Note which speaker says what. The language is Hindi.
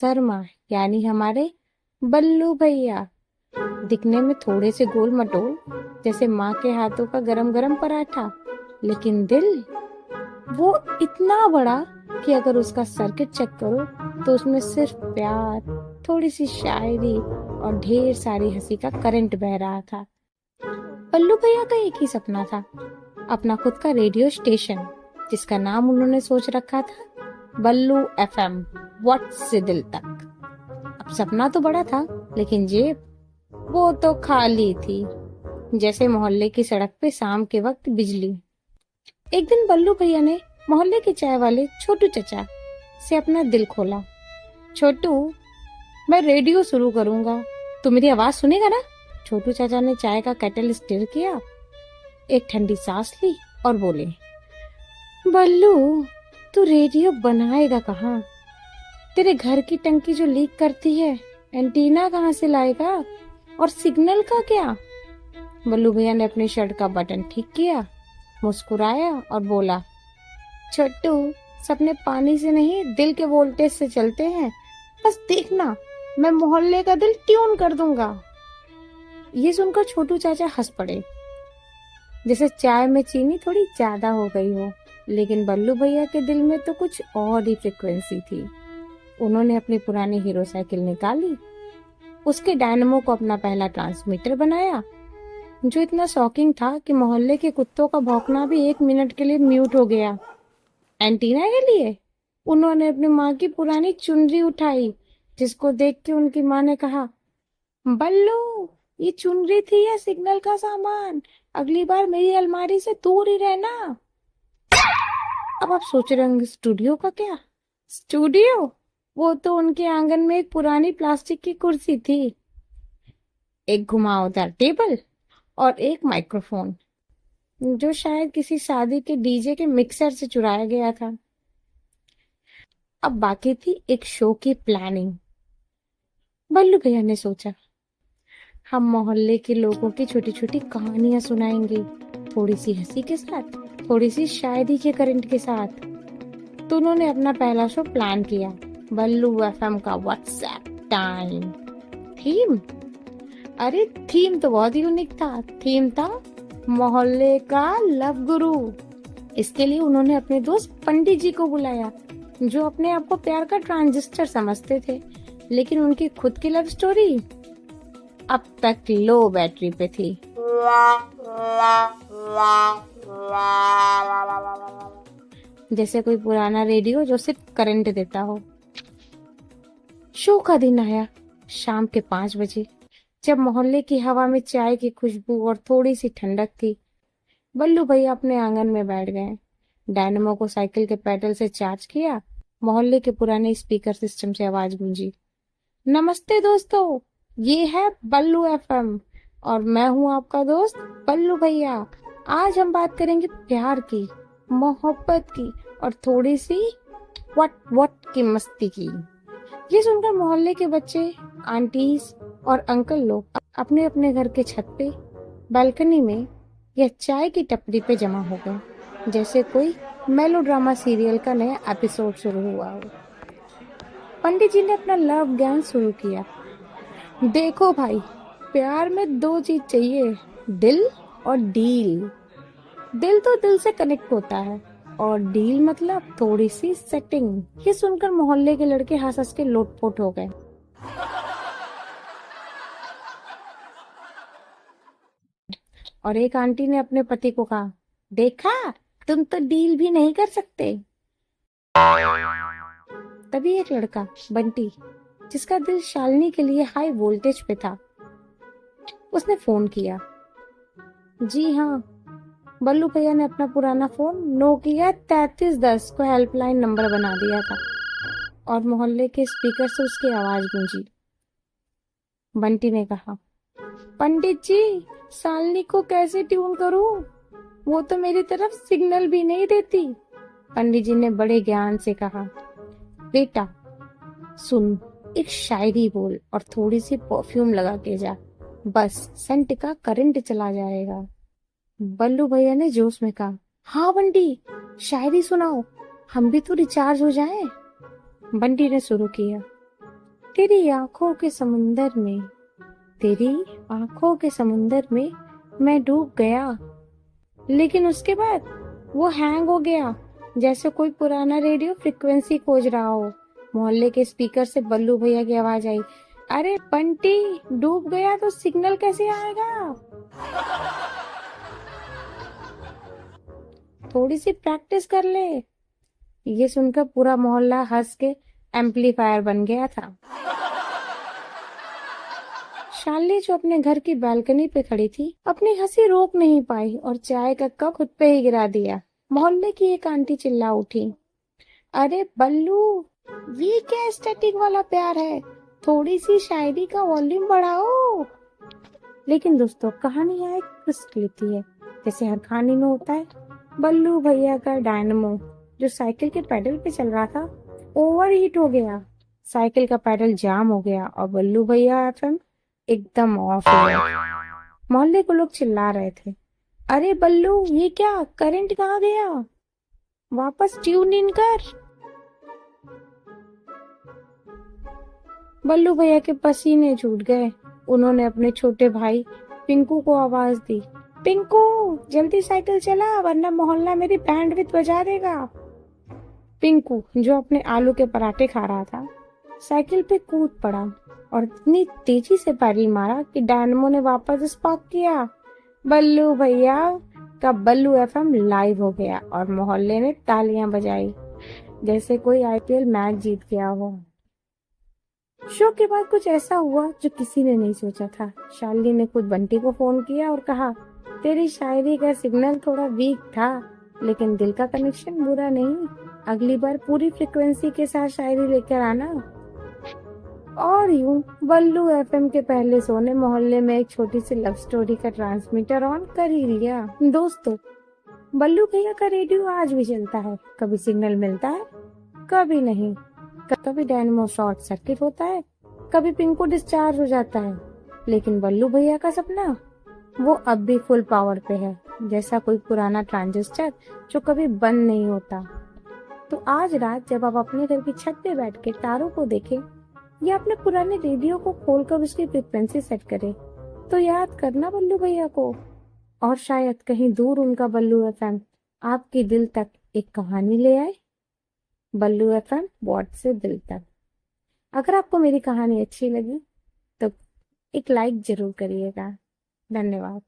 Speaker 1: शर्मा यानी हमारे बल्लू भैया। दिखने में थोड़े से गोल मटोल, जैसे माँ के हाथों का गरम गरम पराठा, लेकिन दिल वो इतना बड़ा कि अगर उसका सर्किट चेक करो तो उसमें सिर्फ प्यार, थोड़ी सी शायरी और ढेर सारी हंसी का करंट बह रहा था। बल्लू भैया का एक ही सपना था, अपना खुद का रेडियो स्टेशन, जिसका नाम उन्होंने सोच रखा था बल्लू एफएम, व्हाट से दिल तक। अब सपना तो बड़ा था, लेकिन जेब वो तो खाली थी, जैसे मोहल्ले की सड़क पे शाम के वक्त बिजली। एक दिन बल्लू भैया ने मोहल्ले के चाय वाले छोटू चचा से अपना दिल खोला। छोटू, मैं रेडियो शुरू करूंगा, तू मेरी आवाज सुनेगा ना? छोटू चाचा ने चाय का केटल स्टिर किया, एक ठंडी सांस ली और बोले, बल्लू, तू रेडियो बनाएगा कहाँ? तेरे घर की टंकी जो लीक करती है, एंटीना कहाँ से लाएगा? और सिग्नल का क्या? बल्लू भैया ने अपनी शर्ट का बटन ठीक किया, मुस्कुराया और बोला, छोटू, सपने पानी से नहीं दिल के वोल्टेज से चलते हैं, बस देखना, मैं मोहल्ले का दिल ट्यून कर दूंगा। ये सुनकर छोटू चाचा हंस पड़े, जैसे चाय में चीनी थोड़ी ज्यादा हो गई हो। लेकिन बल्लू भैया के दिल में तो कुछ और ही फ्रिक्वेंसी थी। उन्होंने अपनी पुरानी हीरो साइकिल निकाली, उसके डायनमो को अपना पहला ट्रांसमीटर बनाया, जो इतना शॉकिंग था कि मोहल्ले के कुत्तों का भौंकना भी 1 मिनट के लिए म्यूट हो गया। एंटीना के लिए उन्होंने अपनी माँ की पुरानी चुनरी उठाई, जिसको देख के उनकी माँ ने कहा, बल्लू, ये चुनरी थी या सिग्नल का सामान? अगली बार मेरी अलमारी से दूर ही रहना। अब आप सोच रहे होंगे स्टूडियो का क्या? स्टूडियो वो तो उनके आंगन में एक पुरानी प्लास्टिक की कुर्सी थी, एक घुमावदार टेबल और एक माइक्रोफोन, जो शायद किसी शादी के डीजे के मिक्सर से चुराया गया था। अब बाकी थी एक शो की प्लानिंग। बल्लू भैया ने सोचा, हम मोहल्ले के लोगों की छोटी छोटी कहानियां सुनाएंगे, थोड़ी सी हंसी के साथ, थोड़ी सी शायरी के करंट के साथ। तो उन्होंने अपना पहला शो प्लान किया, बल्लू एफएम का व्हाट्सएप टाइम। थीम, अरे थीम तो बहुत यूनिक था। थीम था मोहल्ले का लव गुरु। इसके लिए उन्होंने अपने दोस्त पंडित जी को बुलाया, जो अपने आप को प्यार का ट्रांजिस्टर समझते थे, लेकिन उनकी खुद की लव स्टोरी अब तक लो बैटरी पे थी। जैसे कोई पुराना रेडियो जो सिर्फ करंट देता हो। शो का दिन आया, शाम के 5 बजे, जब मोहल्ले की हवा में चाय की खुशबू और थोड़ी सी ठंडक थी। बल्लू भैया अपने आंगन में बैठ गए, डायनमो को साइकिल के पेडल से चार्ज किया, मोहल्ले के पुराने स्पीकर सिस्टम से आवाज गूंजी, नमस्ते दोस्तों, ये है बल्लू एफएम और मैं हूँ आपका दोस्त बल्लू भैया। आज हम बात करेंगे प्यार की, मोहब्बत की और थोड़ी सी वट की मस्ती की। ये सुनकर मोहल्ले के बच्चे, आंटीज और अंकल लोग अपने अपने घर के छत पे, बालकनी में या चाय की टपरी पे जमा हो गए, जैसे कोई मेलोड्रामा सीरियल का नया एपिसोड शुरू हुआ हो। पंडित जी ने अपना लव ज्ञान शुरू किया। देखो भाई, प्यार में 2 चीज चाहिए, दिल और डील। दिल तो दिल से कनेक्ट होता है, और डील मतलब थोड़ी सी सेटिंग। ये सुनकर मोहल्ले के लड़के हंस हंस के लोटपोट हो गए। और एक आंटी ने अपने पति को कहा, देखा, तुम तो डील भी नहीं कर सकते। तभी एक लड़का, बंटी, जिसका दिल शालिनी के लिए हाई वोल्टेज पे था, उसने फोन किया। जी हाँ, बल्लू भैया ने अपना पुराना फोन नोकिया 3310 को हेल्पलाइन नंबर बना दिया था, और मोहल्ले के स्पीकर से उसकी आवाज गूंजी। बंटी ने कहा, पंडित जी, शालिनी को कैसे ट्यून करूं? वो तो मेरी तरफ सिग्नल भी नहीं देती। पंडित जी ने बड़े ज्ञान से कहा, बेटा सुन, एक शायरी बोल और थोड़ी सी परफ्यूम लगा के जा, बस सेंट का करंट चला जाएगा। बल्लू भैया ने जोश में कहा, हाँ बंटी, शायरी सुनाओ, हम भी तो रिचार्ज हो जाएं। बंटी ने शुरू किया। तेरी आंखों के समुंदर में, तेरी आंखों के समुंदर में मैं डूब गया, लेकिन उसके बाद वो हैंग हो गया, जैसे कोई पुराना रेडियो फ्रिक्वेंसी खोज रहा हो। मोहल्ले के स्पीकर से बल्लू भैया की आवाज आई, अरे बंटी, डूब गया तो सिग्नल कैसे आएगा? थोड़ी सी प्रैक्टिस कर ले। ये सुनकर पूरा मोहल्ला हंस के एम्पलीफायर बन गया था। शालिनी जो अपने घर की बालकनी पे खड़ी थी, अपनी हंसी रोक नहीं पाई और चाय का कप खुद पे ही गिरा दिया। मोहल्ले की एक आंटी चिल्ला उठी, अरे बल्लू, ये क्या स्टैटिक वाला प्यार है? थोड़ी सी शायरी का वॉल्यूम बढ़ाओ। लेकिन दोस्तों, कहानी यहाँ एक ट्विस्ट लेती है, जैसे हर कहानी में होता है। बल्लू भैया का डायनमो जो साइकिल के पैडल पे चल रहा था, ओवर हीट हो गया। साइकिल का पैडल जाम हो गया और बल्लू भैया एफएम एकदम ऑफ हो गया। मोहल्ले को लोग चिल्ला रहे थे, अरे बल्लू, ये क्या, करंट कहाँ गया? वापस ट्यून इन कर। बल्लू भैया के पसीने छूट गए। उन्होंने अपने छोटे भाई पिंकू को आवाज दी, पिंकू, जल्दी साइकिल चला वरना मोहल्ला मेरी बैंडविड्थ बजा देगा। पिंकू, जो अपने आलू के पराठे खा रहा था, साइकिल पे कूद पड़ा और इतनी तेजी से पैडल मारा कि डायनमो ने वापस स्पार्क किया। बल्लू भैया का बल्लू एफएम लाइव हो गया और मोहल्ले ने तालियां बजाई, जैसे कोई आईपीएल मैच जीत गया हो। शो के बाद कुछ ऐसा हुआ जो किसी ने नहीं सोचा था। शालिनी ने खुद बंटी को फोन किया और कहा, तेरी शायरी का सिग्नल थोड़ा वीक था, लेकिन दिल का कनेक्शन बुरा नहीं। अगली बार पूरी फ्रिक्वेंसी के साथ शायरी लेकर आना। और यूं बल्लू एफएम के पहले शो ने मोहल्ले में एक छोटी सी लव स्टोरी का ट्रांसमीटर ऑन कर ही लिया। दोस्तों, बल्लू भैया का रेडियो आज भी चलता है। कभी सिग्नल मिलता है, कभी नहीं। कभी डायनेमो शॉर्ट सर्किट होता है, कभी पिंकू डिस्चार्ज हो जाता है, लेकिन बल्लू भैया का सपना, वो अब भी फुल पावर पे है, जैसा कोई पुराना ट्रांजिस्टर जो कभी बंद नहीं होता। तो आज रात जब आप अपने घर की छत पे बैठ के तारों को देखें या अपने पुराने रेडियो को खोलकर उसकी फ्रिक्वेंसी सेट करें, तो याद करना बल्लू भैया को, और शायद कहीं दूर उनका बल्लू एफएम आपके दिल तक एक कहानी ले आए। बल्लू एफएम वॉट से दिल तक। अगर आपको मेरी कहानी अच्छी लगी तो एक लाइक जरूर करिएगा। धन्यवाद।